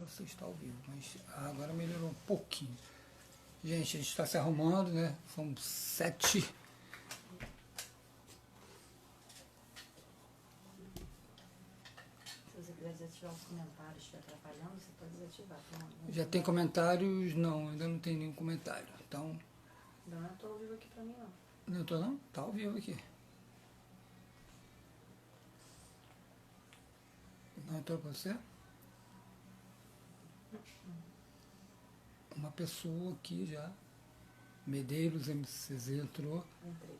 você está ao vivo, mas agora melhorou um pouquinho. Gente, a gente está se arrumando, né? São 7. Se você quiser desativar os comentários, estiver atrapalhando, você pode desativar. Já tem comentários? Não, ainda não tem nenhum comentário. Então. Não estou ao vivo aqui para mim, não. Não estou não? Está ao vivo aqui. Não entrou para você? Uma pessoa aqui já. Medeiros MCZ entrou. Entrou.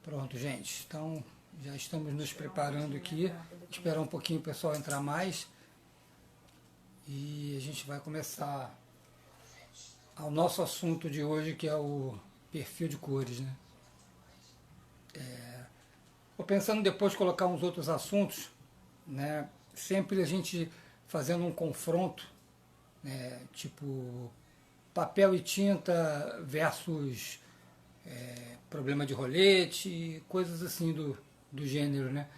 Pronto, gente. Então, já estamos nos preparando aqui. Esperar um pouquinho o pessoal entrar mais. E a gente vai começar ao nosso assunto de hoje, que é o perfil de cores, né? Estou pensando depois colocar uns outros assuntos, né? Sempre a gente fazendo um confronto, né? Tipo papel e tinta versus problema de rolete, coisas assim do gênero, né?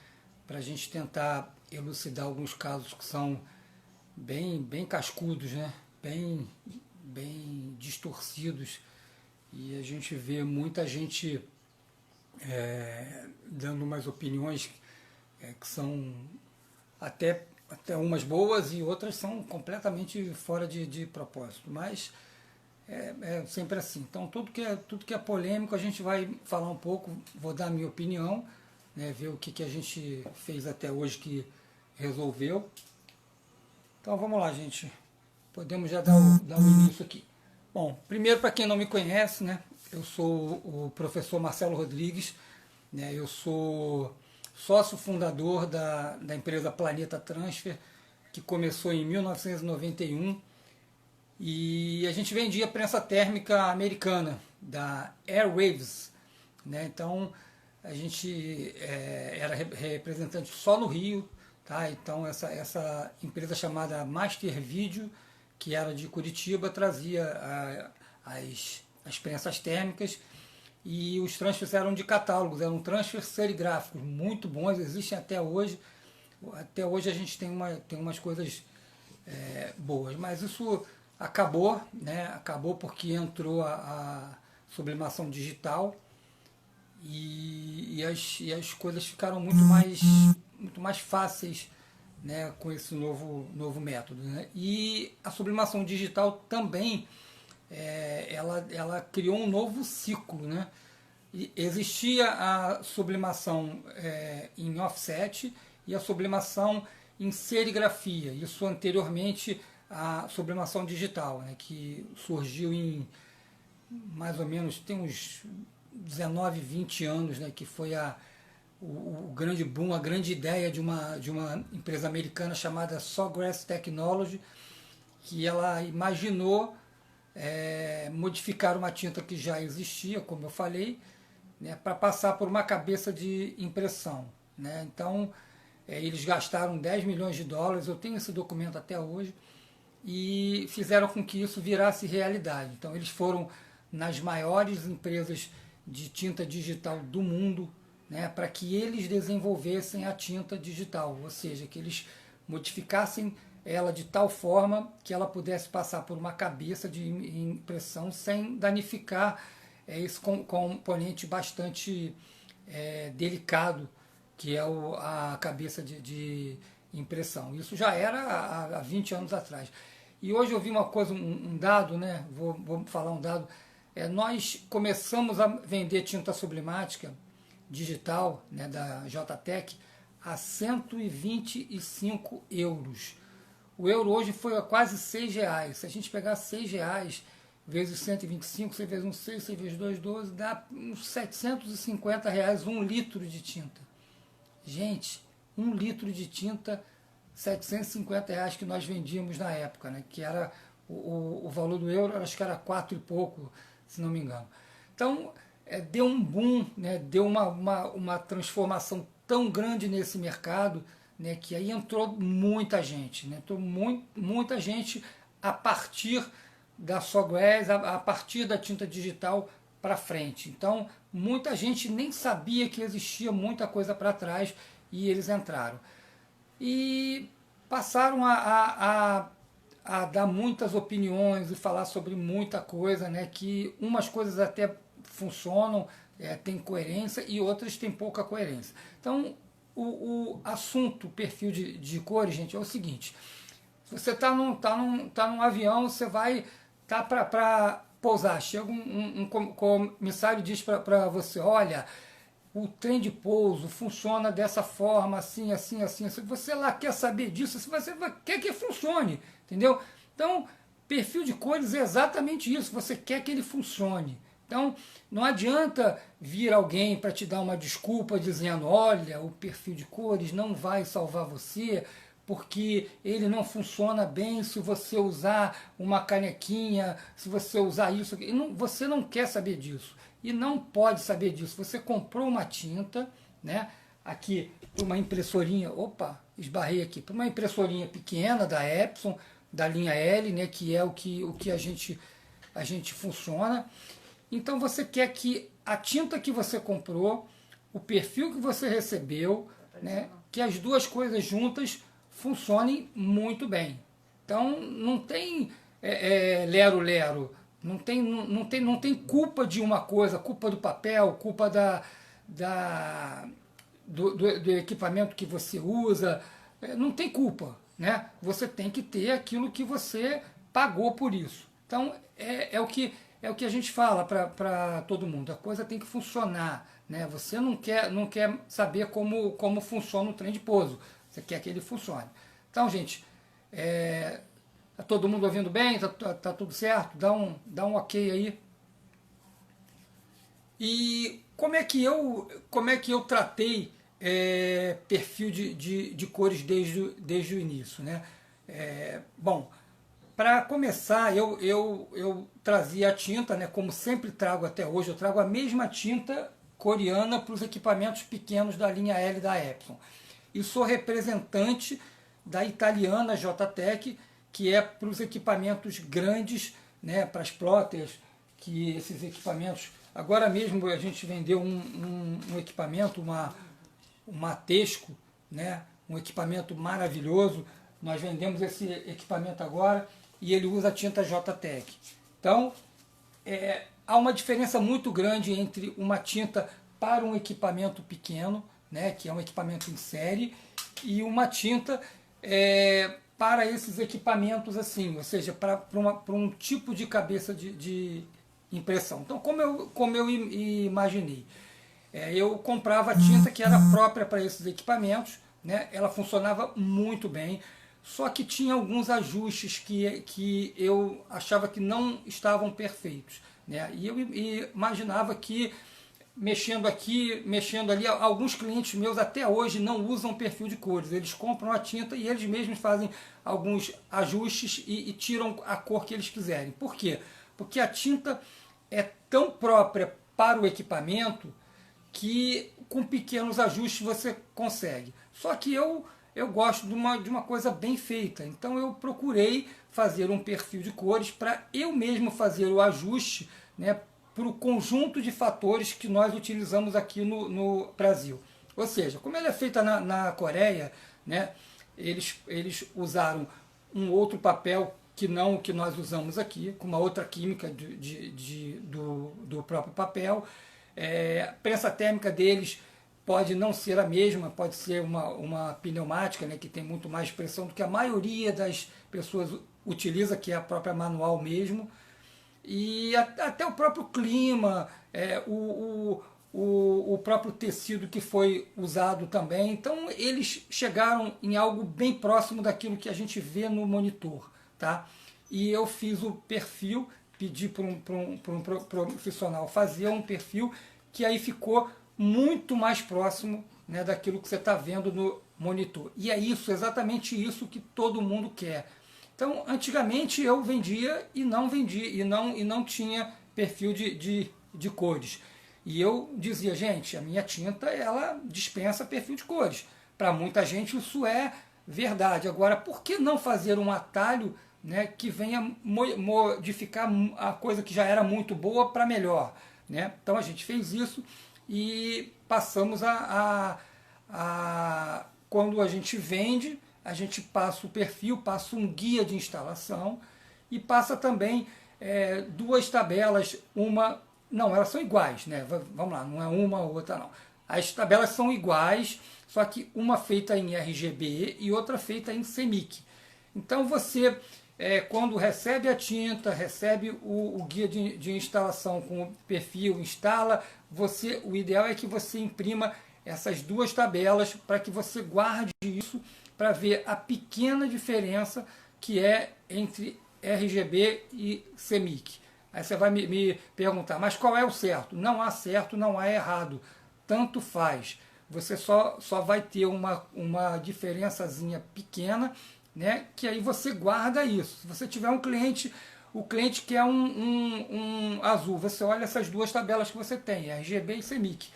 Para a gente tentar elucidar alguns casos que são bem cascudos, né? Bem distorcidos, e a gente vê muita gente dando umas opiniões que são até umas boas e outras são completamente fora de propósito, mas é sempre assim. Então tudo que é polêmico a gente vai falar um pouco, vou dar a minha opinião, né, ver o que a gente fez até hoje que resolveu. Então vamos lá, gente. Podemos já dar o início aqui. Bom, primeiro, para quem não me conhece, né, eu sou o professor Marcelo Rodrigues, né, eu sou sócio fundador da empresa Planeta Transfer, que começou em 1991, e a gente vendia prensa térmica americana, da Airwaves, né, então a gente era representante só no Rio, tá? Então essa empresa chamada Master Video, que era de Curitiba, trazia as prensas térmicas, e os transfers eram de catálogos, eram transfers serigráficos, muito bons, existem até hoje. Até hoje a gente tem umas coisas boas, mas isso acabou, né? Acabou porque entrou a sublimação digital, e as coisas ficaram muito mais fáceis, né, com esse novo método, né? E a sublimação digital também ela criou um novo ciclo, né? E existia a sublimação em offset e a sublimação em serigrafia, isso anteriormente à sublimação digital, né, que surgiu em mais ou menos, tem uns 19, 20 anos, né, que foi o grande boom, a grande ideia de uma empresa americana chamada Sawgrass Technology, que ela imaginou modificar uma tinta que já existia, como eu falei, né, para passar por uma cabeça de impressão, né? Então, eles gastaram 10 milhões de dólares, eu tenho esse documento até hoje, e fizeram com que isso virasse realidade. Então, eles foram nas maiores empresas de tinta digital do mundo, né, para que eles desenvolvessem a tinta digital, ou seja, que eles modificassem ela de tal forma que ela pudesse passar por uma cabeça de impressão sem danificar esse componente bastante delicado, que é a cabeça de impressão. Isso já era há 20 anos atrás. E hoje eu vi uma coisa, um dado, né, vou falar um dado, nós começamos a vender tinta sublimática digital, né, da JTEC a 125 euros. O euro hoje foi a quase 6 reais. Se a gente pegar 6 reais vezes 125, você vezes 6, você vezes 2, 12, dá uns 750 reais 1 litro de tinta. Gente, 1 litro de tinta, 750 reais que nós vendíamos na época, né? Que era o valor do euro, acho que era 4 e pouco, se não me engano. Então, deu um boom, né? Deu uma transformação tão grande nesse mercado, né? Que aí entrou muita gente, né? Entrou muita gente a partir da Sawgrass, a partir da tinta digital para frente. Então, muita gente nem sabia que existia muita coisa para trás e eles entraram. E passaram a a dar muitas opiniões e falar sobre muita coisa, né? Que umas coisas até funcionam, tem coerência e outras têm pouca coerência. Então, o assunto perfil de cores, gente, é o seguinte: se você tá num avião, você vai para pousar, chega um comissário e diz para você, olha, o trem de pouso funciona dessa forma, assim, assim, assim. Se você lá quer saber disso, se você quer que funcione, entendeu? Então, perfil de cores é exatamente isso, você quer que ele funcione. Então, não adianta vir alguém para te dar uma desculpa dizendo, olha, o perfil de cores não vai salvar você, porque ele não funciona bem se você usar uma canequinha, se você usar isso. Você não quer saber disso. E não pode saber disso. Você comprou uma tinta, né? Aqui, uma impressorinha, opa, esbarrei aqui, para uma impressorinha pequena da Epson, da linha L, né? Que é o que a gente funciona. Então você quer que a tinta que você comprou, o perfil que você recebeu, né? Que as duas coisas juntas funcionem muito bem. Então não tem lero-lero. Não tem culpa de uma coisa, culpa do papel, culpa do equipamento que você usa. Não tem culpa, né? Você tem que ter aquilo que você pagou por isso. Então é o que a gente fala para todo mundo. A coisa tem que funcionar, né? Você não quer saber como funciona o trem de pouso. Você quer que ele funcione. Então, gente, tá todo mundo ouvindo bem? Tá tudo certo? Dá um ok aí. E como é que eu tratei perfil de cores desde o início, né? Bom, para começar, eu trazia a tinta, né? Como sempre trago até hoje, eu trago a mesma tinta coreana para os equipamentos pequenos da linha L da Epson. E sou representante da italiana JTEC, que é para os equipamentos grandes, né, para as plotters, que esses equipamentos... Agora mesmo a gente vendeu um equipamento, uma Tesco, né, um equipamento maravilhoso. Nós vendemos esse equipamento agora e ele usa a tinta JTEC. Então, há uma diferença muito grande entre uma tinta para um equipamento pequeno, né, que é um equipamento em série, e uma tinta para esses equipamentos assim, ou seja, para um tipo de cabeça de impressão. Então, como eu imaginei, eu comprava a tinta que era própria para esses equipamentos, né, ela funcionava muito bem, só que tinha alguns ajustes que eu achava que não estavam perfeitos, né, e eu imaginava que mexendo aqui, mexendo ali, alguns clientes meus até hoje não usam perfil de cores, eles compram a tinta e eles mesmos fazem alguns ajustes e tiram a cor que eles quiserem. Por quê? Porque a tinta é tão própria para o equipamento que com pequenos ajustes você consegue. Só que eu gosto de uma coisa bem feita, então eu procurei fazer um perfil de cores para eu mesmo fazer o ajuste, né, para o conjunto de fatores que nós utilizamos aqui no Brasil. Ou seja, como ela é feita na Coreia, né, eles usaram um outro papel que não o que nós usamos aqui, com uma outra química do próprio papel. A prensa térmica deles pode não ser a mesma, pode ser uma pneumática, né, que tem muito mais pressão do que a maioria das pessoas utiliza, que é a própria manual mesmo. E até o próprio clima, o próprio tecido que foi usado também. Então eles chegaram em algo bem próximo daquilo que a gente vê no monitor. Tá? E eu fiz o perfil, pedi para um profissional fazer um perfil que aí ficou muito mais próximo, né, daquilo que você está vendo no monitor. E é isso, exatamente isso que todo mundo quer. Então, antigamente eu vendia e não vendia, e não tinha perfil de cores. E eu dizia, gente, a minha tinta ela dispensa perfil de cores. Para muita gente isso é verdade. Agora, por que não fazer um atalho, né, que venha modificar a coisa que já era muito boa para melhor? Né? Então a gente fez isso e passamos quando a gente vende, a gente passa o perfil, passa um guia de instalação e passa também duas tabelas, não, elas são iguais, né? Vamos lá, não é uma ou outra não. As tabelas são iguais, só que uma feita em RGB e outra feita em CMYK. Então você, quando recebe a tinta, recebe o guia de instalação com o perfil, instala, o ideal é que você imprima essas duas tabelas para que você guarde isso para ver a pequena diferença que é entre RGB e CMYK. Aí você vai me perguntar, mas qual é o certo? Não há certo, não há errado. Tanto faz. Você só vai ter uma diferençazinha pequena, né, que aí você guarda isso. Se você tiver um cliente, o cliente quer um azul, você olha essas duas tabelas que você tem, RGB e CMYK.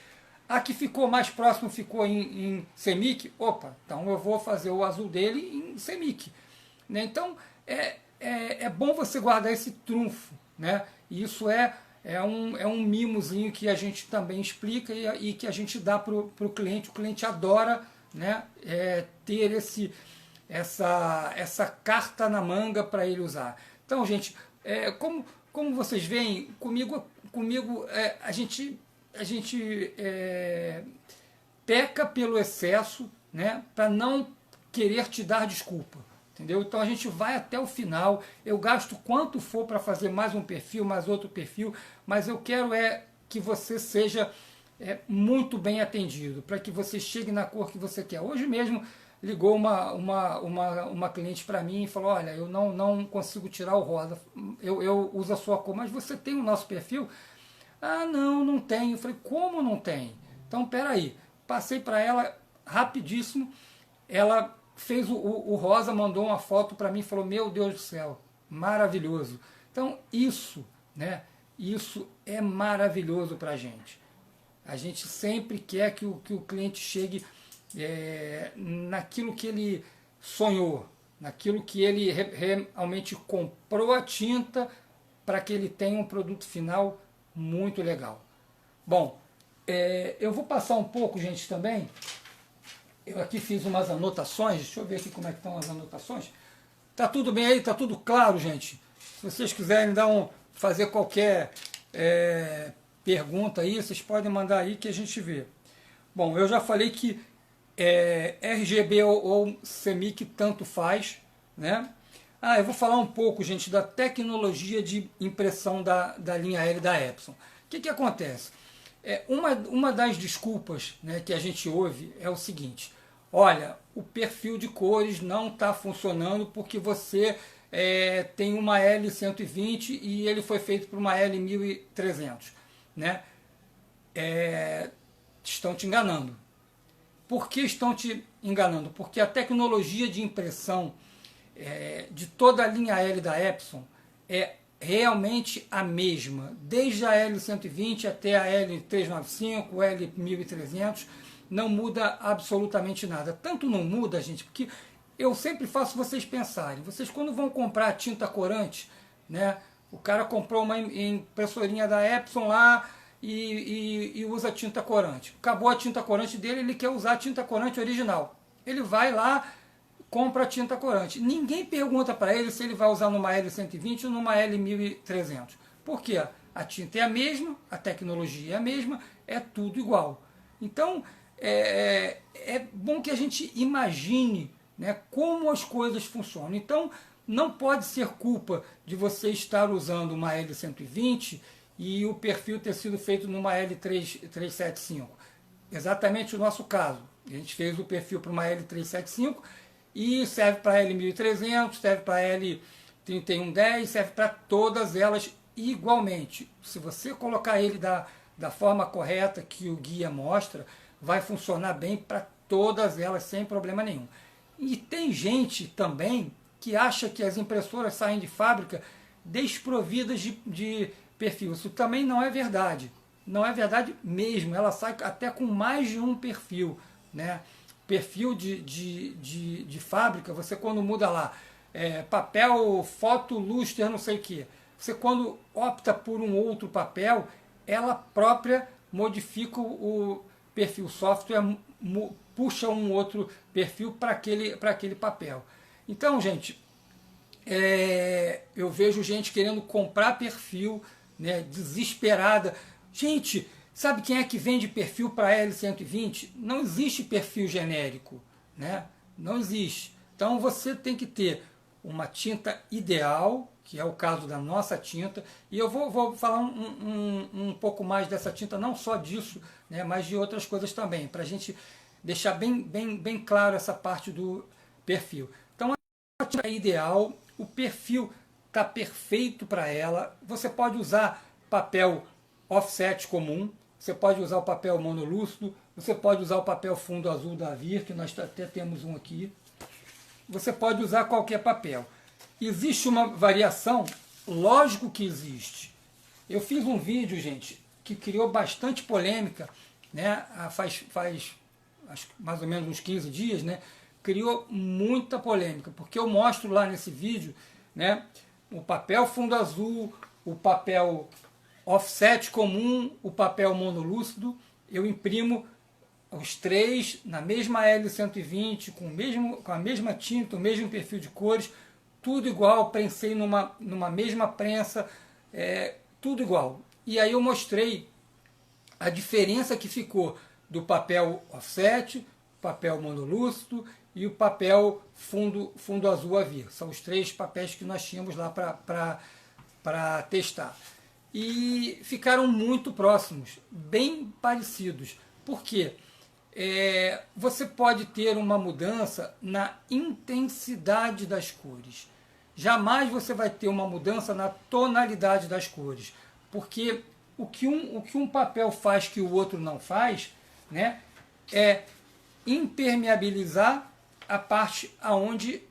A que ficou mais próximo ficou em CMYK, opa, então eu vou fazer o azul dele em CMYK. Né? Então, é bom você guardar esse trunfo, né? E isso é um mimozinho que a gente também explica e que a gente dá para o cliente adora, né? Ter essa carta na manga para ele usar. Então, gente, como vocês veem, comigo a gente peca pelo excesso, né? Para não querer te dar desculpa. Entendeu? Então a gente vai até o final, eu gasto quanto for para fazer mais um perfil, mais outro perfil, mas eu quero que você seja muito bem atendido, para que você chegue na cor que você quer. Hoje mesmo ligou uma cliente para mim e falou, olha, eu não consigo tirar o rosa, eu uso a sua cor, mas você tem o nosso perfil? Ah, não tenho. Eu falei, como não tem? Então, peraí, passei para ela rapidíssimo, ela fez o rosa, mandou uma foto para mim e falou, meu Deus do céu, maravilhoso. Então isso, né, isso é maravilhoso para a gente. A gente sempre quer que o cliente chegue naquilo que ele sonhou, naquilo que ele realmente comprou a tinta para que ele tenha um produto final muito legal. Bom, eu vou passar um pouco, gente, também. Eu aqui fiz umas anotações, deixa eu ver aqui como é que estão as anotações. Tá tudo bem aí? Tá tudo claro, gente? Se vocês quiserem fazer qualquer pergunta aí, vocês podem mandar aí que a gente vê. Bom, eu já falei que RGB ou CMYK tanto faz, né? Ah, eu vou falar um pouco, gente, da tecnologia de impressão da linha L da Epson. O que acontece? Uma das desculpas, né, que a gente ouve é o seguinte, olha, o perfil de cores não está funcionando porque você tem uma L120 e ele foi feito por uma L1300. Né? Estão te enganando. Por que estão te enganando? Porque a tecnologia de impressão de toda a linha L da Epson é realmente a mesma, desde a L120 até a L395, L1300, não muda absolutamente nada. Tanto não muda, gente, porque eu sempre faço vocês pensarem. Vocês quando vão comprar tinta corante, né, o cara comprou uma impressorinha da Epson lá e usa tinta corante. Acabou a tinta corante dele, ele quer usar a tinta corante original. Ele vai lá, compra a tinta corante. Ninguém pergunta para ele se ele vai usar numa L120 ou numa L1300. Por quê? A tinta é a mesma, a tecnologia é a mesma, é tudo igual. Então, é bom que a gente imagine, né, como as coisas funcionam. Então, não pode ser culpa de você estar usando uma L120 e o perfil ter sido feito numa L375. Exatamente o nosso caso. A gente fez o perfil para uma L375 e serve para L1300, serve para L3110, serve para todas elas igualmente. Se você colocar ele da forma correta que o guia mostra, vai funcionar bem para todas elas sem problema nenhum. E tem gente também que acha que as impressoras saem de fábrica desprovidas de perfil. Isso também não é verdade. Não é verdade mesmo. Ela sai até com mais de um perfil, né? Perfil de fábrica, você quando muda lá, papel, foto, lustre, não sei o que. Você quando opta por um outro papel, ela própria modifica o perfil. O software puxa um outro perfil para aquele papel. Então, gente, eu vejo gente querendo comprar perfil, né, desesperada. Gente, sabe quem é que vende perfil para L120? Não existe perfil genérico, né? Não existe. Então você tem que ter uma tinta ideal, que é o caso da nossa tinta, e eu vou falar um pouco mais dessa tinta, não só disso, né, mas de outras coisas também, para a gente deixar bem claro essa parte do perfil. Então a tinta é ideal, o perfil está perfeito para ela, você pode usar papel offset comum, você pode usar o papel monolúcido, você pode usar o papel fundo azul da Vir, que nós até temos um aqui. Você pode usar qualquer papel. Existe uma variação? Lógico que existe. Eu fiz um vídeo, gente, que criou bastante polêmica, né? Faz acho, mais ou menos uns 15 dias, né? Criou muita polêmica, porque eu mostro lá nesse vídeo, né, o papel fundo azul, o papel offset comum, o papel monolúcido. Eu imprimo os três na mesma L120, com a mesma tinta, o mesmo perfil de cores, tudo igual, prensei numa mesma prensa, tudo igual. E aí eu mostrei a diferença que ficou do papel offset, papel monolúcido e o papel fundo azul a Vir. São os três papéis que nós tínhamos lá para testar. E ficaram muito próximos, bem parecidos. Por quê? Você pode ter uma mudança na intensidade das cores. Jamais você vai ter uma mudança na tonalidade das cores. Porque o que um papel faz que o outro não faz, né, é impermeabilizar a parte aonde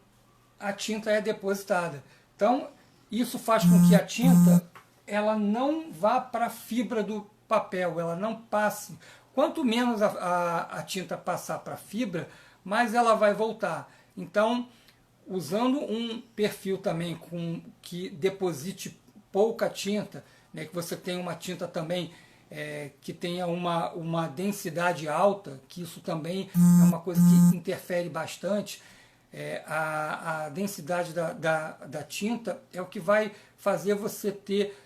a tinta é depositada. Então, isso faz com que a tinta ela não vá para a fibra do papel, ela não passe. Quanto menos a tinta passar para a fibra, mais ela vai voltar. Então, usando um perfil também que deposite pouca tinta, né, que você tenha uma tinta também que tenha uma densidade alta, que isso também é uma coisa que interfere bastante. A densidade da tinta é o que vai fazer você ter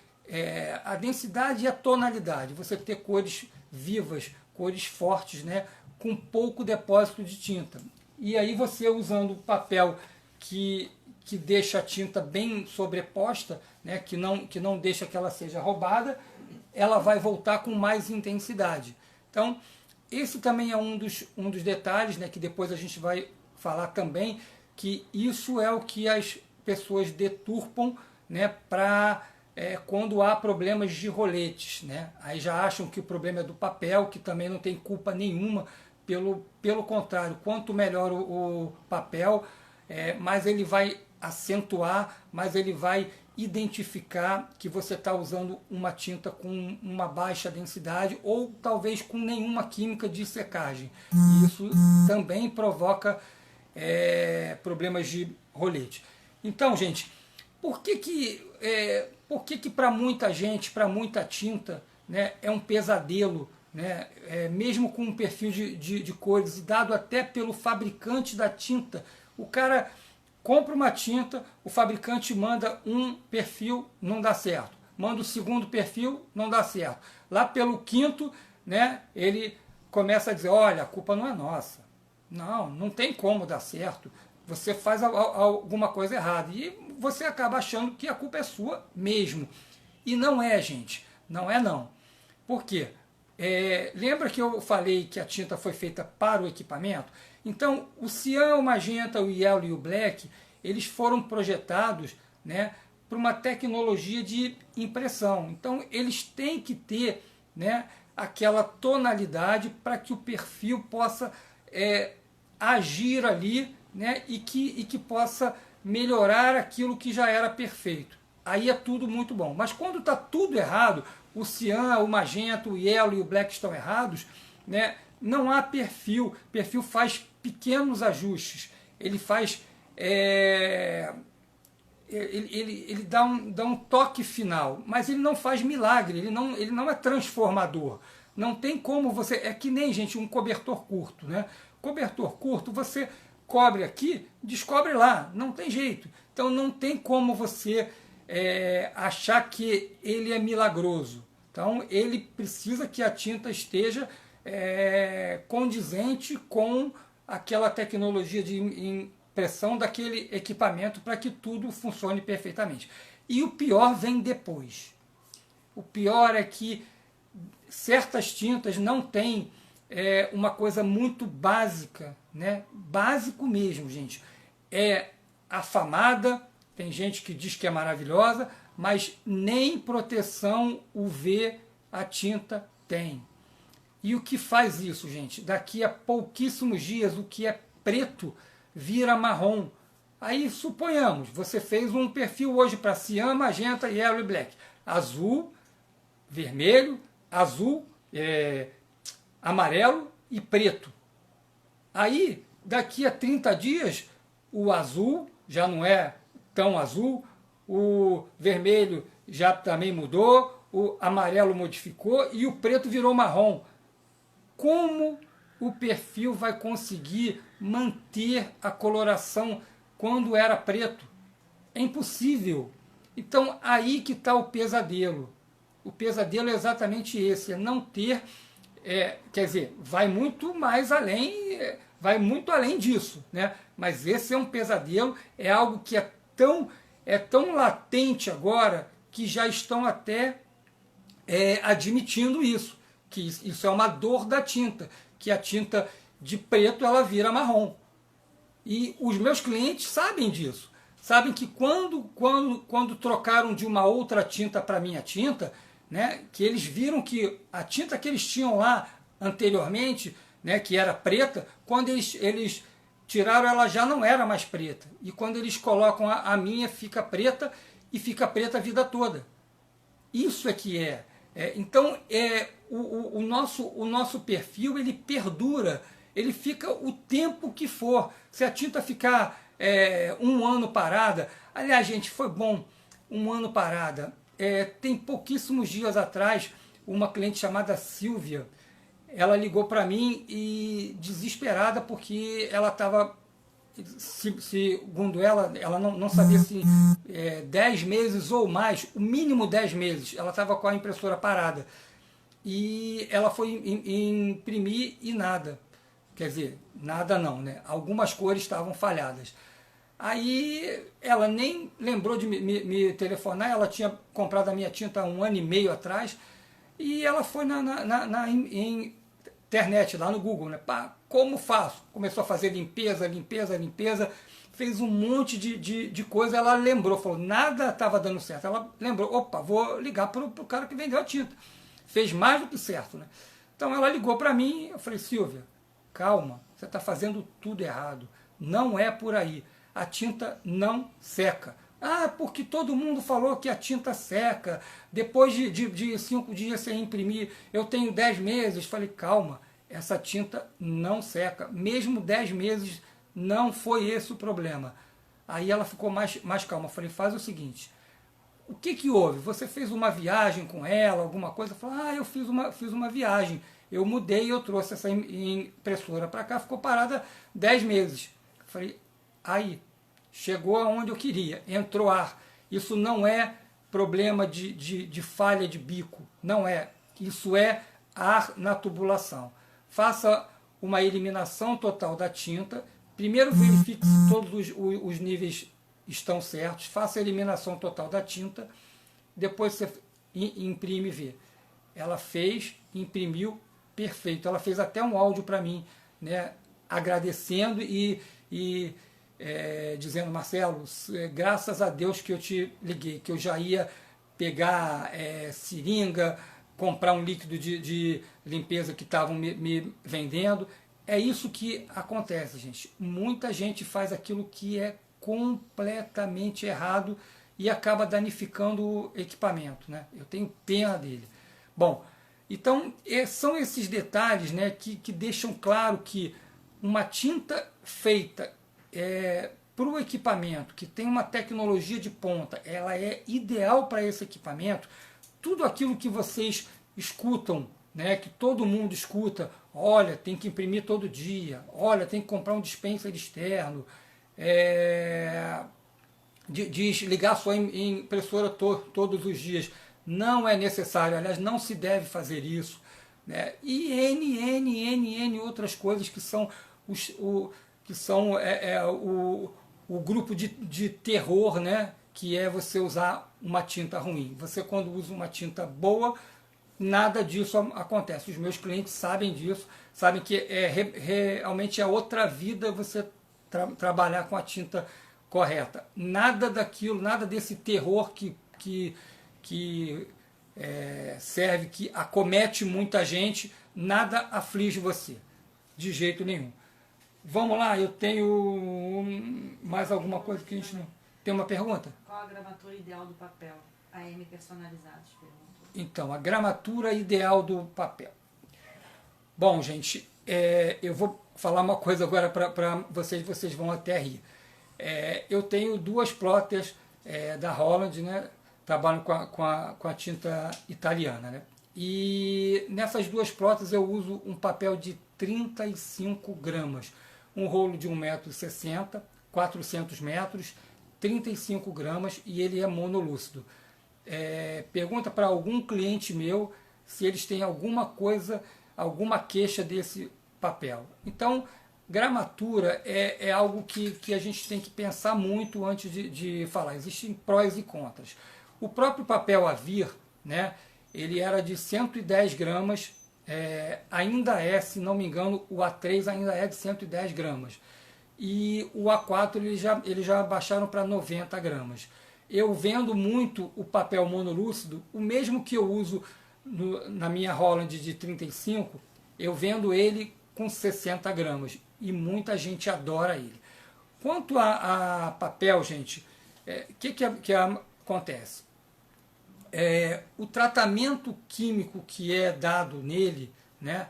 a densidade e a tonalidade, você ter cores vivas, cores fortes, né, com pouco depósito de tinta. E aí você usando papel que deixa a tinta bem sobreposta, né, que não deixa que ela seja roubada, ela vai voltar com mais intensidade. Então, esse também é um dos detalhes, né, que depois a gente vai falar também, que isso é o que as pessoas deturpam, né, para quando há problemas de roletes, né? Aí já acham que o problema é do papel, que também não tem culpa nenhuma, pelo contrário, quanto melhor o papel, mais ele vai acentuar, mais ele vai identificar que você está usando uma tinta com uma baixa densidade ou talvez com nenhuma química de secagem. E isso também provoca problemas de rolete. Então, gente, por que para muita gente, para muita tinta, né, é um pesadelo, né, mesmo com um perfil de cores, dado até pelo fabricante da tinta? O cara compra uma tinta, o fabricante manda um perfil, não dá certo. Manda o segundo perfil, não dá certo. Lá pelo quinto, né, ele começa a dizer, olha, a culpa não é nossa. Não tem como dar certo. Você faz alguma coisa errada. E você acaba achando que a culpa é sua mesmo. E não é, gente. Não é não. Por quê? Lembra que eu falei que a tinta foi feita para o equipamento? Então, o cian, o magenta, o yellow e o black, eles foram projetados, né, para uma tecnologia de impressão. Então, eles têm que ter, né, aquela tonalidade para que o perfil possa agir ali, né, e que possa melhorar aquilo que já era perfeito. Aí é tudo muito bom. Mas quando está tudo errado, o cian, o magenta, o yellow e o black estão errados, né, não há perfil. O perfil faz pequenos ajustes. Ele faz... ele dá um toque final, mas ele não faz milagre, ele não é transformador. Não tem como você... É que nem, gente, um cobertor curto, né? cobertor curto, você cobre aqui, descobre lá, não tem jeito. Então não tem como você achar que ele é milagroso. Então ele precisa que a tinta esteja condizente com aquela tecnologia de impressão daquele equipamento para que tudo funcione perfeitamente. E o pior vem depois. O pior é que certas tintas não têm uma coisa muito básica, né? Básico mesmo, gente. É afamada, tem gente que diz que é maravilhosa, mas nem proteção UV a tinta tem. E o que faz isso, gente? Daqui a pouquíssimos dias, o que é preto vira marrom. Aí, suponhamos, você fez um perfil hoje para cian, magenta, yellow e black. Azul, vermelho, azul, amarelo e preto. Aí, daqui a 30 dias, o azul já não é tão azul, o vermelho já também mudou, o amarelo modificou e o preto virou marrom. Como o perfil vai conseguir manter a coloração quando era preto? É impossível. Então, aí que está o pesadelo. O pesadelo é exatamente esse, é não ter, quer dizer, vai muito mais além, vai muito além disso, né? Mas esse é um pesadelo, é algo que é tão latente agora que já estão até admitindo isso, que isso é uma dor da tinta, que a tinta de preto ela vira marrom. E os meus clientes sabem disso. Sabem que quando trocaram de uma outra tinta para minha tinta, né, que eles viram que a tinta que eles tinham lá anteriormente, né, que era preta, quando eles tiraram, ela já não era mais preta. E quando eles colocam a minha, fica preta e fica preta a vida toda. Isso é que é. Então, o nosso perfil, ele perdura, ele fica o tempo que for. Se a tinta ficar um ano parada, aliás, gente, foi bom um ano parada. Tem pouquíssimos dias atrás, uma cliente chamada Silvia, ela ligou para mim e desesperada porque ela estava, segundo ela não sabia se 10 meses ou mais, o mínimo 10 meses, ela estava com a impressora parada. E ela foi imprimir e nada. Quer dizer, nada não, né? Algumas cores estavam falhadas. Aí ela nem lembrou de me telefonar, ela tinha comprado a minha tinta há 1 ano e meio atrás, e ela foi na internet, lá no Google, né? Pá, como faço? Começou a fazer limpeza, fez um monte de coisa, ela lembrou, falou, nada estava dando certo. Ela lembrou, opa, vou ligar para o cara que vendeu a tinta. Fez mais do que certo, né? Então ela ligou para mim, eu falei, Silvia, calma, você está fazendo tudo errado, não é por aí. A tinta não seca. Ah, porque todo mundo falou que a tinta seca. Depois de 5 dias sem imprimir, eu tenho 10 meses. Falei, calma, essa tinta não seca. Mesmo 10 meses não foi esse o problema. Aí ela ficou mais calma. Falei, faz o seguinte, o que houve? Você fez uma viagem com ela, alguma coisa? Falei, eu fiz uma viagem. Eu mudei, eu trouxe essa impressora para cá, ficou parada 10 meses. Falei, aí, chegou aonde eu queria, entrou ar. Isso não é problema de falha de bico, não é. Isso é ar na tubulação. Faça uma eliminação total da tinta. Primeiro verifique se todos os níveis estão certos. Faça a eliminação total da tinta. Depois você imprime e vê. Ela fez, imprimiu, perfeito. Ela fez até um áudio para mim, né, agradecendo e dizendo, Marcelo, graças a Deus que eu te liguei, que eu já ia pegar seringa, comprar um líquido de limpeza que estavam me vendendo. É isso que acontece, gente. Muita gente faz aquilo que é completamente errado e acaba danificando o equipamento, né? Eu tenho pena dele. Bom, então são esses detalhes, né, que deixam claro que uma tinta feita para o equipamento, que tem uma tecnologia de ponta, ela é ideal para esse equipamento. Tudo aquilo que vocês escutam né, que todo mundo escuta, olha, tem que imprimir todo dia, olha, tem que comprar um dispenser externo, desligar sua impressora todos os dias. Não é necessário, aliás, não se deve fazer isso. Né? E N outras coisas que são, o grupo de terror, né? Que é você usar uma tinta ruim. Você, quando usa uma tinta boa, nada disso acontece. Os meus clientes sabem disso, sabem que realmente é outra vida você trabalhar com a tinta correta. Nada daquilo, nada desse terror que serve, que acomete muita gente, nada aflige você, de jeito nenhum. Vamos lá, eu tenho mais alguma coisa que a gente não... Tem uma pergunta? Qual a gramatura ideal do papel? AM Personalizados perguntou. Então, a gramatura ideal do papel. Bom, gente, eu vou falar uma coisa agora para vocês vão até rir. Eu tenho duas plotters da Holland, né? Trabalho com a tinta italiana, né? E nessas duas plotters eu uso um papel de 35 gramas, um rolo de 1,60 m, 400 metros, 35 gramas, e ele é monolúcido. Pergunta para algum cliente meu se eles têm alguma coisa, alguma queixa desse papel. Então, gramatura é algo que a gente tem que pensar muito antes de falar. Existem prós e contras. O próprio papel Avir, né, ele era de 110 gramas, ainda se não me engano, o A3 ainda é de 110 gramas. E o A4 eles já baixaram para 90 gramas. Eu vendo muito o papel monolúcido, o mesmo que eu uso na minha Holland de 35, eu vendo ele com 60 gramas. E muita gente adora ele. Quanto a papel, gente, que acontece? O tratamento químico que é dado nele, né,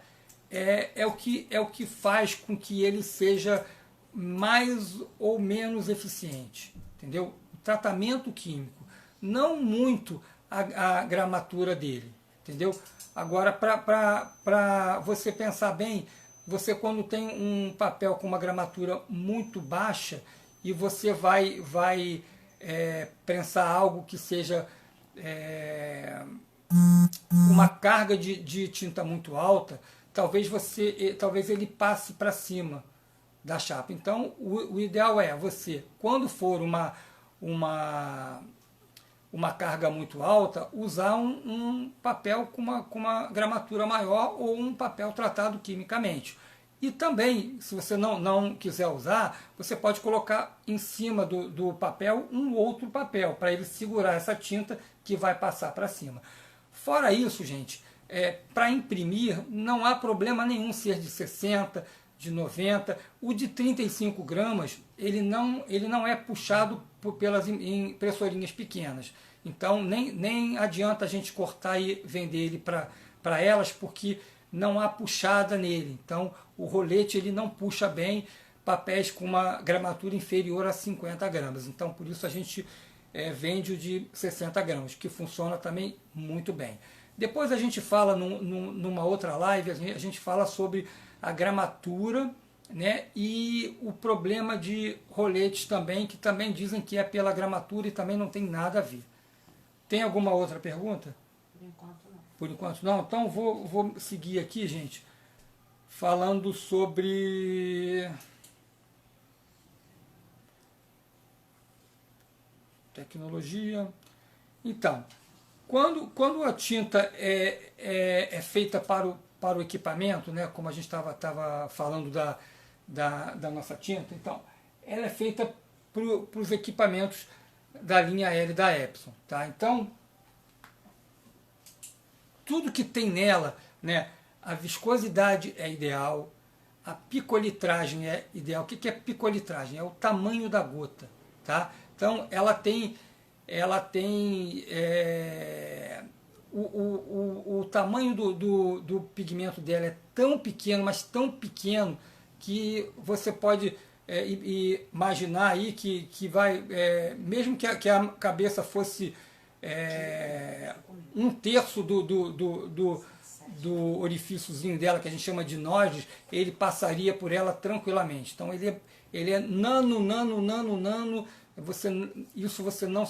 é o que faz com que ele seja mais ou menos eficiente, entendeu? O tratamento químico, não muito a gramatura dele, entendeu? Agora, para você pensar bem, você quando tem um papel com uma gramatura muito baixa e você vai prensar algo que seja uma carga de tinta muito alta, talvez ele passe para cima da chapa. Então, o ideal é você, quando for uma carga muito alta, usar um papel com uma gramatura maior ou um papel tratado quimicamente. E também, se você não quiser usar, você pode colocar em cima do papel um outro papel, para ele segurar essa tinta que vai passar para cima. Fora isso, gente, para imprimir não há problema nenhum ser de 60, de 90, o de 35 gramas, ele não é puxado pelas impressorinhas pequenas. Então, nem adianta a gente cortar e vender ele para elas, porque não há puxada nele. Então, o rolete ele não puxa bem papéis com uma gramatura inferior a 50 gramas. Então, por isso a gente vende o de 60 gramas, que funciona também muito bem. Depois a gente fala numa outra live, a gente fala sobre a gramatura, né, e o problema de roletes também, que também dizem que é pela gramatura e também não tem nada a ver. Tem alguma outra pergunta? Por enquanto não. Por enquanto não? Então vou seguir aqui, gente, falando sobre tecnologia. Então, quando a tinta é feita para o equipamento, né, como a gente estava falando da nossa tinta, então, ela é feita para os equipamentos da linha L da Epson. Tá? Então, tudo que tem nela, né, a viscosidade é ideal, a picolitragem é ideal. O que é picolitragem? É o tamanho da gota. Tá? Então, ela tem o tamanho do pigmento dela é tão pequeno, mas tão pequeno, que você pode imaginar aí que vai, mesmo que a cabeça fosse 1/3 do orifíciozinho dela, que a gente chama de nozes, ele passaria por ela tranquilamente. Então ele é nano, nano, nano, nano, isso você não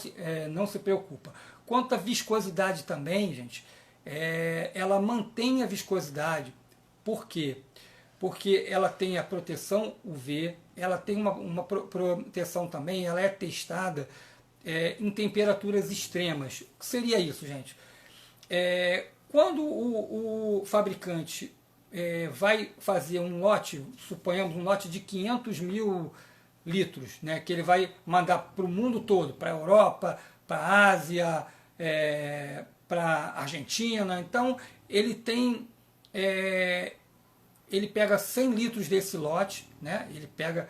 se preocupa. Quanto à viscosidade também, gente, ela mantém a viscosidade. Por quê? Porque ela tem a proteção UV, ela tem uma proteção também, ela é testada em temperaturas extremas. O que seria isso, gente? Quando o fabricante vai fazer um lote, suponhamos um lote de 500 mil litros, né, que ele vai mandar para o mundo todo, para a Europa, para a Ásia, para a Argentina, então ele tem... ele pega 100 litros desse lote, né? Ele pega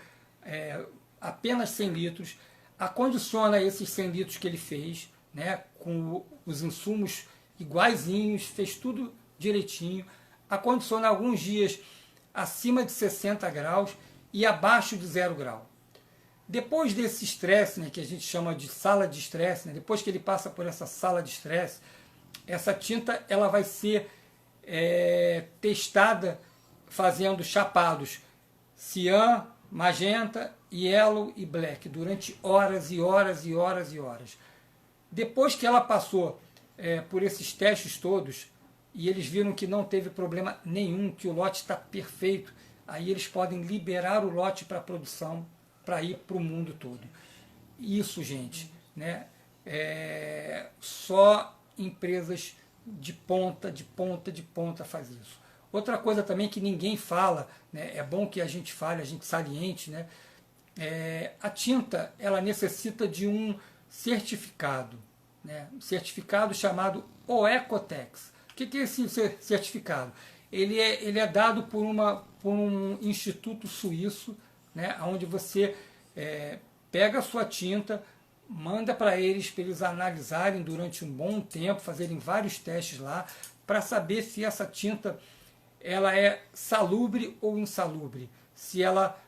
apenas 100 litros, acondiciona esses 100 litros que ele fez, né? Com os insumos iguaizinhos, fez tudo direitinho, acondiciona alguns dias acima de 60 graus e abaixo de 0 grau. Depois desse estresse, né, que a gente chama de sala de estresse, né, depois que ele passa por essa sala de estresse, essa tinta ela vai ser testada fazendo chapados cian, magenta, yellow e black durante horas e horas e horas e horas. Depois que ela passou por esses testes todos e eles viram que não teve problema nenhum, que o lote está perfeito, aí eles podem liberar o lote para produção, para ir para o mundo todo. Isso, gente, né? Só empresas de ponta faz isso. Outra coisa também que ninguém fala, né, é bom que a gente fale, a gente saliente, né, a tinta ela necessita de um certificado, né, um certificado chamado OECOTEX. O que é esse certificado? Ele é dado por um instituto suíço, né, onde você pega a sua tinta, manda para eles analisarem durante um bom tempo, fazerem vários testes lá, para saber se essa tinta ela é salubre ou insalubre, se ela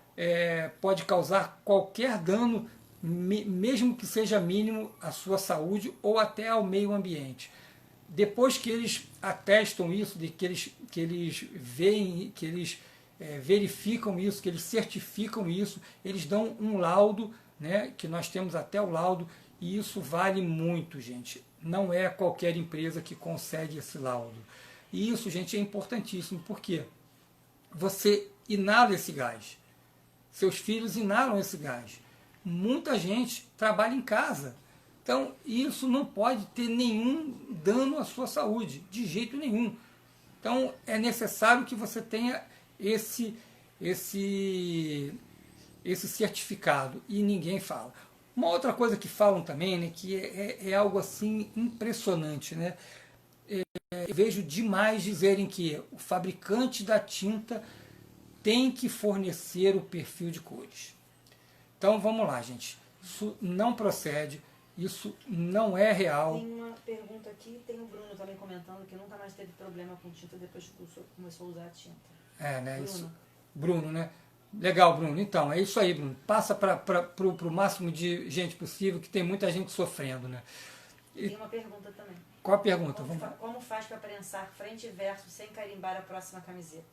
pode causar qualquer dano, mesmo que seja mínimo, à sua saúde ou até ao meio ambiente. Depois que eles atestam isso, que eles veem, que eles verificam isso, que eles certificam isso, eles dão um laudo, né, que nós temos até o laudo, e isso vale muito, gente. Não é qualquer empresa que consegue esse laudo. E isso, gente, é importantíssimo, porque você inala esse gás. Seus filhos inalam esse gás. Muita gente trabalha em casa. Então, isso não pode ter nenhum dano à sua saúde, de jeito nenhum. Então, é necessário que você tenha esse certificado, e ninguém fala. Uma outra coisa que falam também, né, que é algo assim impressionante, né? Eu vejo demais dizerem que o fabricante da tinta tem que fornecer o perfil de cores. Então vamos lá, gente. Isso não procede, isso não é real. Tem uma pergunta aqui, tem o Bruno também comentando que nunca mais teve problema com tinta depois que começou a usar a tinta. Né? Bruno. Isso. Bruno, né? Legal, Bruno. Então, é isso aí, Bruno. Passa para o máximo de gente possível, que tem muita gente sofrendo, né? Tem uma pergunta também. Qual a pergunta? Como faz para prensar frente e verso sem carimbar a próxima camiseta?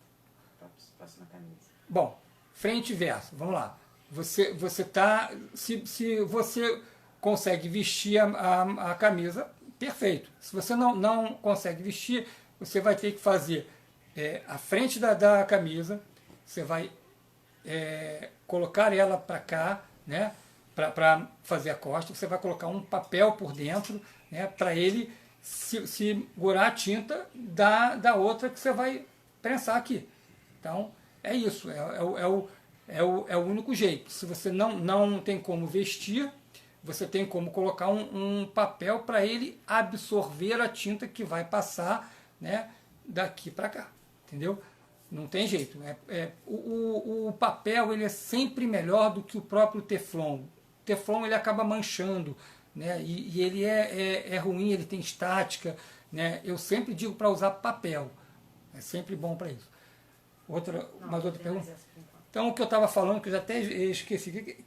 Próxima camisa. Bom, frente e verso, vamos lá. Você tá, se você consegue vestir a camisa, perfeito. Se você não consegue vestir, você vai ter que fazer a frente da camisa, você vai colocar ela para cá, né, para fazer a costa, você vai colocar um papel por dentro, né, para ele segurar a tinta da outra que você vai prensar aqui. Então, é isso, é o único jeito. Se você não tem como vestir, você tem como colocar um papel para ele absorver a tinta que vai passar, né, daqui para cá, entendeu? Não tem jeito. O papel ele é sempre melhor do que o próprio Teflon. O Teflon ele acaba manchando, né, e ele é ruim, ele tem estática, né? Eu sempre digo para usar papel. É sempre bom para isso. Mais outra pergunta? Então, o que eu estava falando, que eu já até esqueci,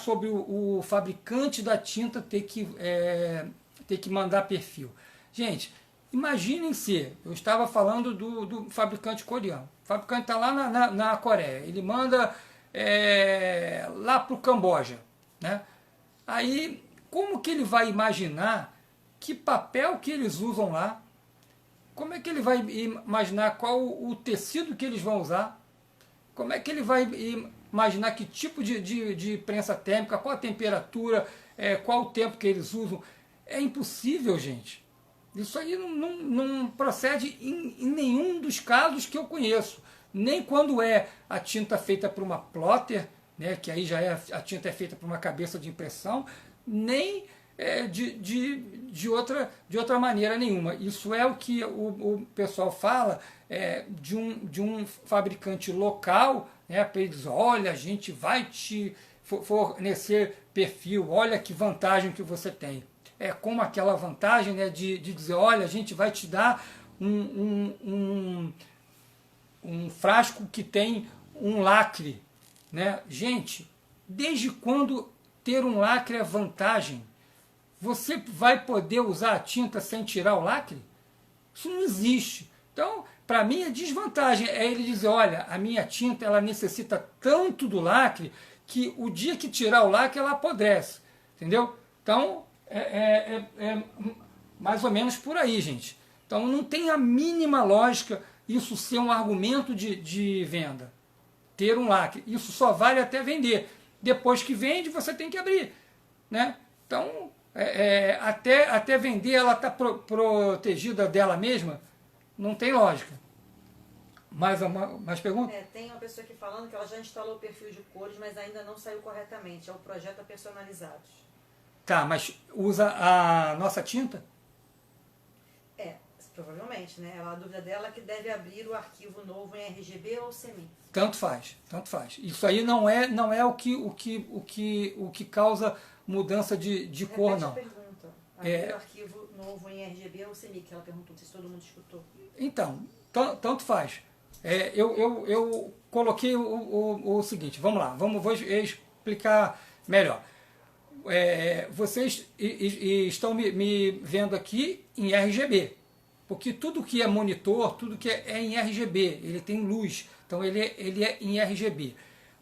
sobre o fabricante da tinta ter que mandar perfil. Gente, Imaginem se, eu estava falando do fabricante coreano. O fabricante está lá na Coreia, ele manda lá para o Camboja, né? Aí, como que ele vai imaginar que papel que eles usam lá? Como é que ele vai imaginar qual o tecido que eles vão usar? Como é que ele vai imaginar que tipo de prensa térmica, qual a temperatura, qual o tempo que eles usam? É impossível, gente. Isso aí não procede em nenhum dos casos que eu conheço. Nem quando é a tinta feita por uma plotter, né, que aí já a tinta é feita por uma cabeça de impressão, nem de outra maneira nenhuma. Isso é o que o pessoal fala de um fabricante local, né, para eles, olha, a gente vai te fornecer perfil, olha que vantagem que você tem. É como aquela vantagem, né, de dizer, olha, a gente vai te dar um frasco que tem um lacre. Né? Gente, desde quando ter um lacre é vantagem? Você vai poder usar a tinta sem tirar o lacre? Isso não existe. Então, para mim, a desvantagem é ele dizer, olha, a minha tinta ela necessita tanto do lacre que o dia que tirar o lacre ela apodrece. Entendeu? Então, é mais ou menos por aí, gente. Então, não tem a mínima lógica isso ser um argumento de venda. Ter um lacre. Isso só vale até vender. Depois que vende, você tem que abrir. Né? Então, até vender, ela está protegida dela mesma? Não tem lógica. Mais pergunta? Tem uma pessoa aqui falando que ela já instalou o perfil de cores, mas ainda não saiu corretamente. É o projeto Personalizados. Tá, mas usa a nossa tinta? Provavelmente, né? A dúvida dela é que deve abrir o arquivo novo em RGB ou CMYK. Tanto faz, tanto faz. Isso aí não é o que causa mudança de cor, não. Repete a pergunta. Abrir o arquivo novo em RGB ou CMYK? Ela perguntou, não sei se todo mundo escutou. Então, tanto faz. Eu coloquei o seguinte, vou explicar melhor. Vocês estão me vendo aqui em RGB. Porque tudo que é monitor, tudo que é em RGB, ele tem luz, então ele é em RGB.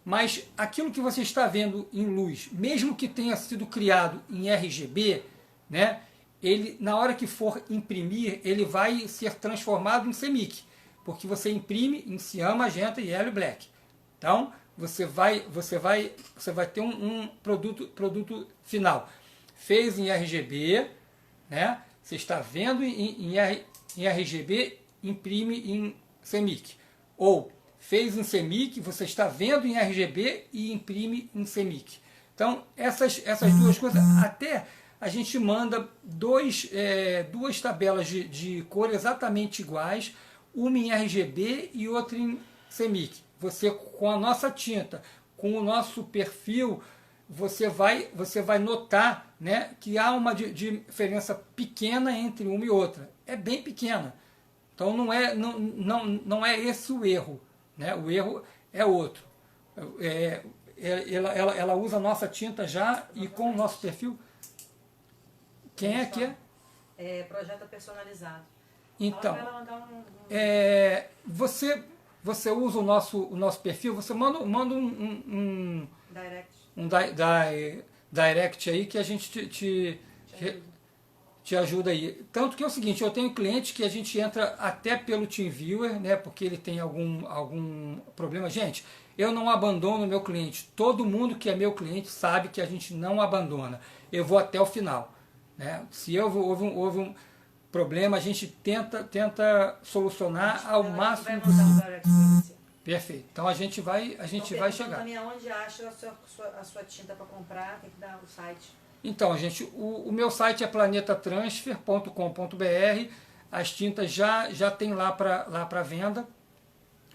Mas aquilo que você está vendo em luz, mesmo que tenha sido criado em RGB, né, ele, na hora que for imprimir, ele vai ser transformado em CMYK, porque você imprime em cian, magenta, yellow e black. Então, você vai ter um produto final. Fez em RGB, né, você está vendo em RGB, imprime em CMYK. Ou fez em CMYK, você está vendo em RGB e imprime em CMYK. Então, essas duas coisas, até a gente manda duas tabelas de cor exatamente iguais, uma em RGB e outra em CMYK. Você, com a nossa tinta, com o nosso perfil, você vai notar, né, que há uma diferença pequena entre uma e outra. É bem pequena. Então não é esse o erro. Né? O erro é outro. Ela usa a nossa tinta já e com o nosso perfil. Quem é que é? Projeto Personalizado. Então, você usa o nosso perfil, você manda um direct aí que a gente te ajuda aí. Tanto que é o seguinte, eu tenho cliente que a gente entra até pelo TeamViewer, né, porque ele tem algum problema. Gente, eu não abandono meu cliente. Todo mundo que é meu cliente sabe que a gente não abandona. Eu vou até o final. Né? Se houve um problema, a gente tenta solucionar ao máximo possível. Perfeito. Então a gente vai chegar. Também aonde acha a sua tinta para comprar, tem que dar o site. Então, gente, o meu site é planetatransfer.com.br. As tintas já tem lá para venda.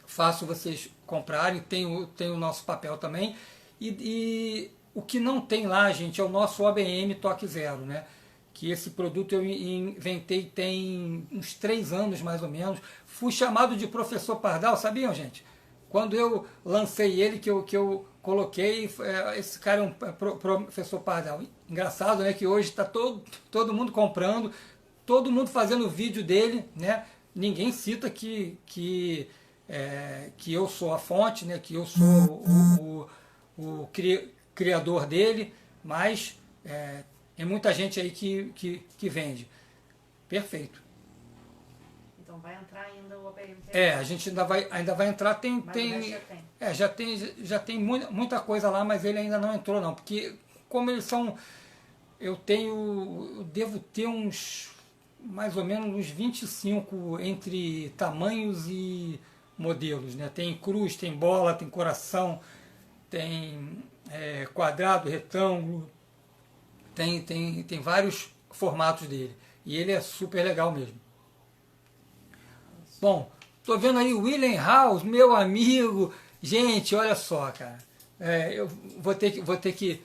Fácil vocês comprarem. Tem o nosso papel também. E o que não tem lá, gente, é o nosso OBM Toque Zero, né? Que esse produto eu inventei tem uns 3 anos, mais ou menos. Fui chamado de professor Pardal, sabiam, gente? Quando eu lancei ele, que eu coloquei, esse cara é um professor Pardal. Engraçado, né? Que hoje está todo mundo comprando, todo mundo fazendo vídeo dele, né? Ninguém cita que eu sou a fonte, né? Que eu sou o criador dele, mas tem muita gente aí que vende. Perfeito. Então vai entrar ainda o OpenMP? A gente ainda vai entrar, Mas já tem muita coisa lá, mas ele ainda não entrou não, porque como eles são, eu devo ter mais ou menos uns 25 entre tamanhos e modelos, né? Tem cruz, tem bola, tem coração, tem quadrado, retângulo, tem vários formatos dele, e ele é super legal mesmo. Bom, tô vendo aí o William House, meu amigo. Gente, olha só, cara. Eu vou ter que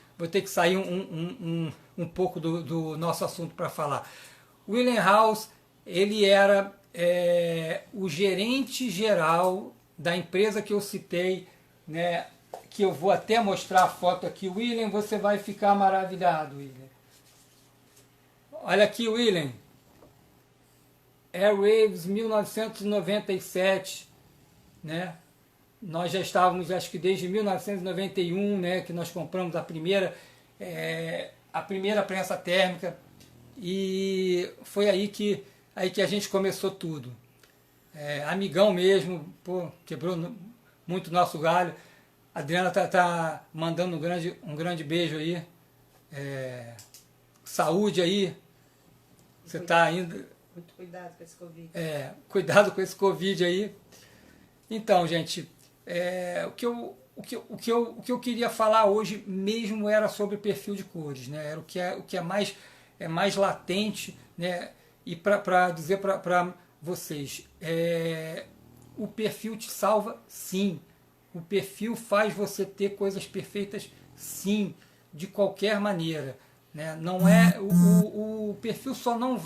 sair um pouco do nosso assunto para falar. O William House, ele era o gerente geral da empresa que eu citei, né? Que eu vou até mostrar a foto aqui. William, você vai ficar maravilhado, William. Olha aqui, William. Airwaves 1997, né? Nós já estávamos, acho que desde 1991, né, que nós compramos a primeira prensa térmica, e foi aí que a gente começou tudo. Amigão mesmo, pô, quebrou muito nosso galho. A Adriana tá mandando um grande beijo aí. Saúde aí. Você está ainda... Muito cuidado com esse Covid. Cuidado com esse Covid aí. Então, gente, o que eu queria falar hoje mesmo era sobre perfil de cores, né? Era o que é mais latente, né? E para dizer para vocês, o perfil te salva, sim. O perfil faz você ter coisas perfeitas, sim, de qualquer maneira, né? Não o perfil só não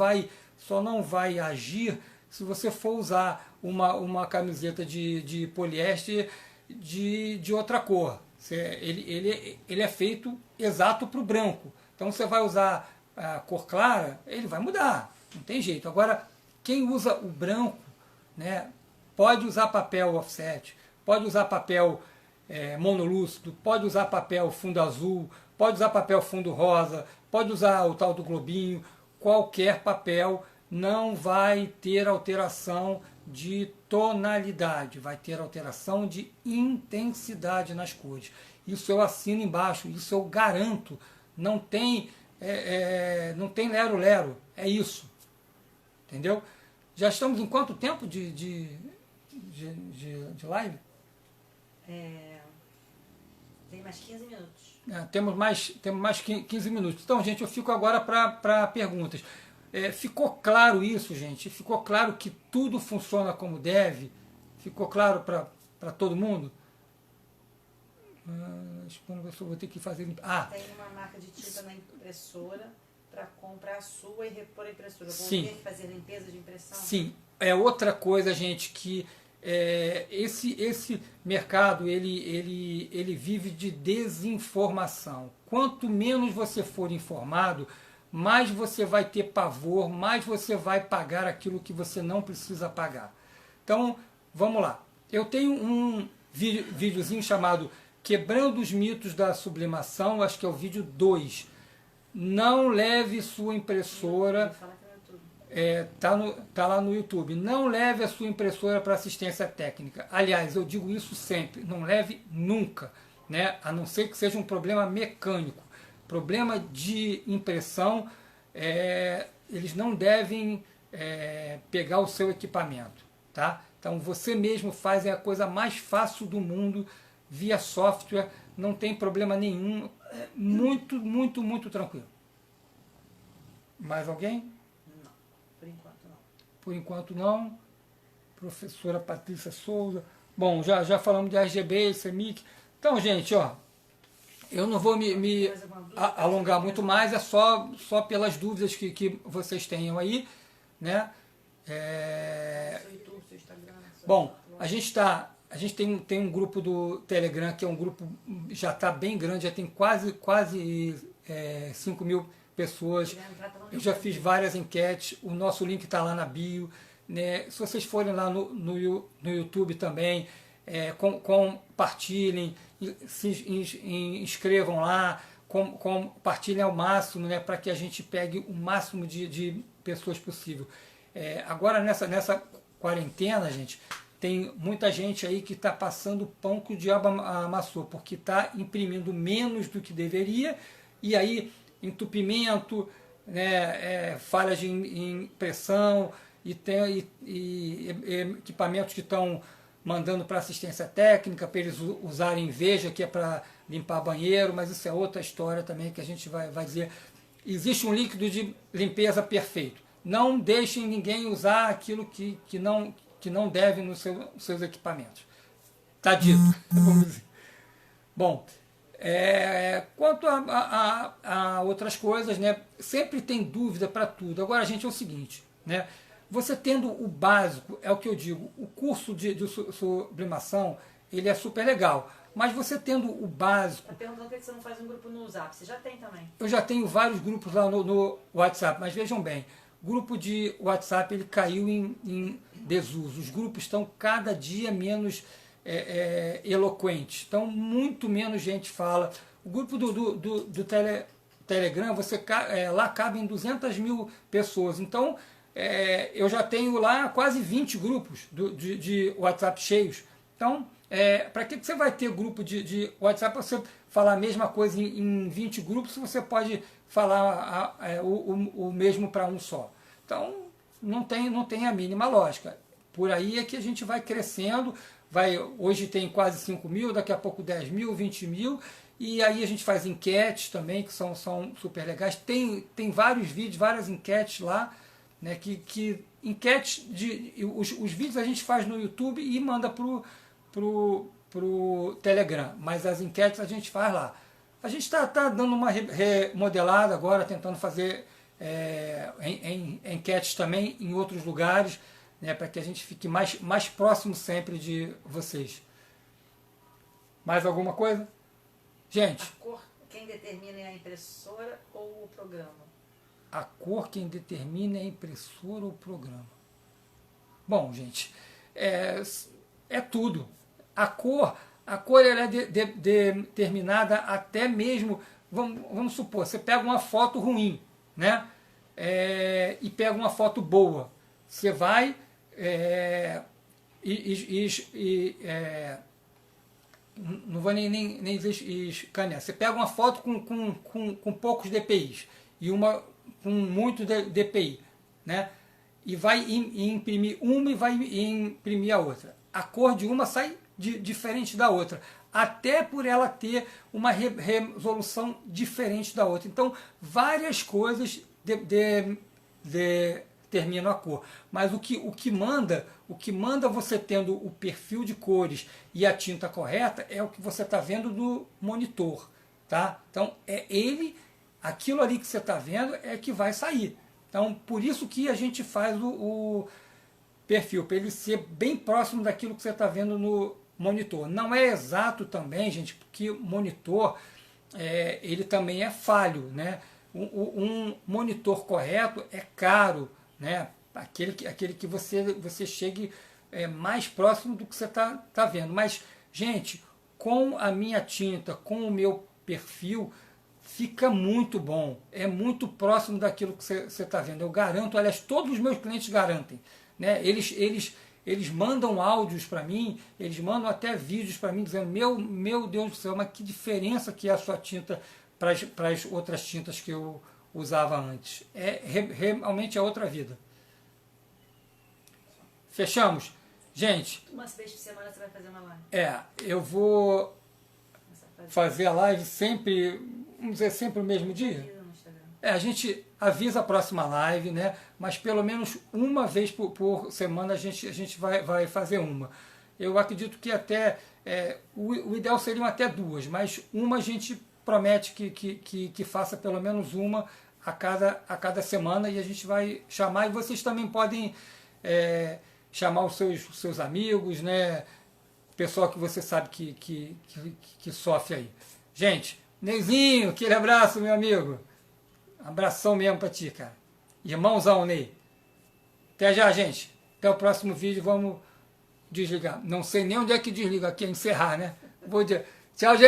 vai agir se você for usar uma camiseta de poliéster de outra cor. Ele é feito exato para o branco. Então você vai usar a cor clara, ele vai mudar, não tem jeito. Agora, quem usa o branco, né, pode usar papel offset, pode usar papel monolúcido, pode usar papel fundo azul, pode usar papel fundo rosa, pode usar o tal do globinho, qualquer papel, não vai ter alteração de tonalidade, vai ter alteração de intensidade nas cores. Isso eu assino embaixo, isso eu garanto. Não tem lero-lero, é isso. Entendeu? Já estamos em quanto tempo de live? Tem mais 15 minutos. Temos mais 15 minutos. Então, gente, eu fico agora para perguntas. Ficou claro isso, gente? Ficou claro que tudo funciona como deve? Ficou claro para todo mundo? Eu vou ter que fazer... Tem uma marca de tinta na impressora para comprar a sua e repor a impressora. Vou ter que fazer limpeza de impressão? Sim. É outra coisa, gente, que esse mercado ele vive de desinformação. Quanto menos você for informado, mais você vai ter pavor, mais você vai pagar aquilo que você não precisa pagar. Então, vamos lá. Eu tenho um videozinho chamado Quebrando os Mitos da Sublimação, acho que é o vídeo 2. Não leve sua impressora... Tá lá no YouTube. Não leve a sua impressora para assistência técnica. Aliás, eu digo isso sempre, não leve nunca, né? A não ser que seja um problema mecânico. Problema de impressão, eles não devem pegar o seu equipamento, tá? Então você mesmo faz, é a coisa mais fácil do mundo, via software, não tem problema nenhum, muito, muito, muito tranquilo. Mais alguém? Não, por enquanto não. Por enquanto não. Professora Patrícia Souza. Bom, já falamos de RGB, CMYK. Então, gente, ó, eu não vou me alongar muito mais, é só pelas dúvidas que vocês tenham aí, né? Bom, a gente tem um grupo do Telegram, que é um grupo, já está bem grande, já tem quase 5 mil pessoas. Eu já fiz várias enquetes, o nosso link está lá na bio, né? Se vocês forem lá no YouTube também, compartilhem, se inscrevam lá, compartilhem ao máximo, né? Para que a gente pegue o máximo de pessoas possível. Agora nessa quarentena, gente, tem muita gente aí que está passando pão que o diabo amassou, porque está imprimindo menos do que deveria, e aí entupimento, né, falhas de impressão, e equipamentos que estão mandando para assistência técnica, para eles usarem Veja, que é para limpar banheiro, mas isso é outra história também que a gente vai dizer. Existe um líquido de limpeza perfeito. Não deixem ninguém usar aquilo que não deve nos seus equipamentos. Está dito, vamos dizer. Bom, quanto a outras coisas, né, sempre tem dúvida para tudo. Agora, gente, é o seguinte, né, você tendo o básico, é o que eu digo, o curso de sublimação, ele é super legal. Mas você tendo o básico... Está perguntando por que você não faz um grupo no WhatsApp. Você já tem também. Eu já tenho vários grupos lá no WhatsApp, mas vejam bem, o grupo de WhatsApp ele caiu em desuso. Os grupos estão cada dia menos eloquentes. Então, muito menos gente fala. O grupo do Telegram, lá cabem 200 mil pessoas. Então, eu já tenho lá quase 20 grupos de WhatsApp cheios. Então, para que você vai ter grupo de WhatsApp para você falar a mesma coisa em 20 grupos se você pode falar o mesmo para um só? Então, não tem a mínima lógica. Por aí é que a gente vai crescendo. Hoje tem quase 5 mil, daqui a pouco 10 mil, 20 mil. E aí a gente faz enquetes também, que são super legais. Tem vários vídeos, várias enquetes lá, né, enquetes os vídeos a gente faz no YouTube e manda pro Telegram, mas as enquetes a gente faz lá. A gente está dando uma remodelada agora, tentando fazer enquetes também em outros lugares, né, para que a gente fique mais próximo sempre de vocês. Mais alguma coisa? Gente. A cor, quem determina é a impressora ou o programa? A cor quem determina é a impressora ou o programa. Bom, gente, é tudo. A cor ela é determinada até mesmo, vamos supor, você pega uma foto ruim, né? E pega uma foto boa. Você vai não vou nem escanear. Você pega uma foto com poucos DPIs e uma com muito DPI, né? E vai imprimir uma e vai imprimir a outra. A cor de uma sai diferente da outra, até por ela ter uma resolução diferente da outra. Então, várias coisas determinam a cor. Mas o que manda você tendo o perfil de cores e a tinta correta é o que você está vendo no monitor, tá? Então, aquilo ali que você está vendo é que vai sair. Então, por isso que a gente faz o perfil, para ele ser bem próximo daquilo que você está vendo no monitor. Não é exato também, gente, porque o monitor, ele também é falho, né? Um monitor correto é caro, né? Aquele que você chegue mais próximo do que você está vendo. Mas, gente, com a minha tinta, com o meu perfil, fica muito bom, é muito próximo daquilo que você está vendo. Eu garanto, aliás, todos os meus clientes garantem, né? Eles mandam áudios para mim, eles mandam até vídeos para mim dizendo, meu Deus do céu, mas que diferença que é a sua tinta para as outras tintas que eu usava antes. Realmente é outra vida. Fechamos? Gente. Umas vezes por semana você vai fazer uma live. Eu vou fazer a live sempre, vamos dizer, sempre no mesmo dia? A gente avisa a próxima live, né? Mas pelo menos uma vez por semana a gente vai fazer uma. Eu acredito que até, o ideal seriam até duas, mas uma a gente promete que faça pelo menos uma a cada semana e a gente vai chamar, e vocês também podem chamar os seus amigos, né? Pessoal que você sabe que sofre aí. Gente, Neizinho, aquele abraço, meu amigo. Abração mesmo pra ti, cara. Irmãozão, Ney. Até já, gente. Até o próximo vídeo. Vamos desligar. Não sei nem onde é que desliga aqui, é encerrar, né? Tchau, gente.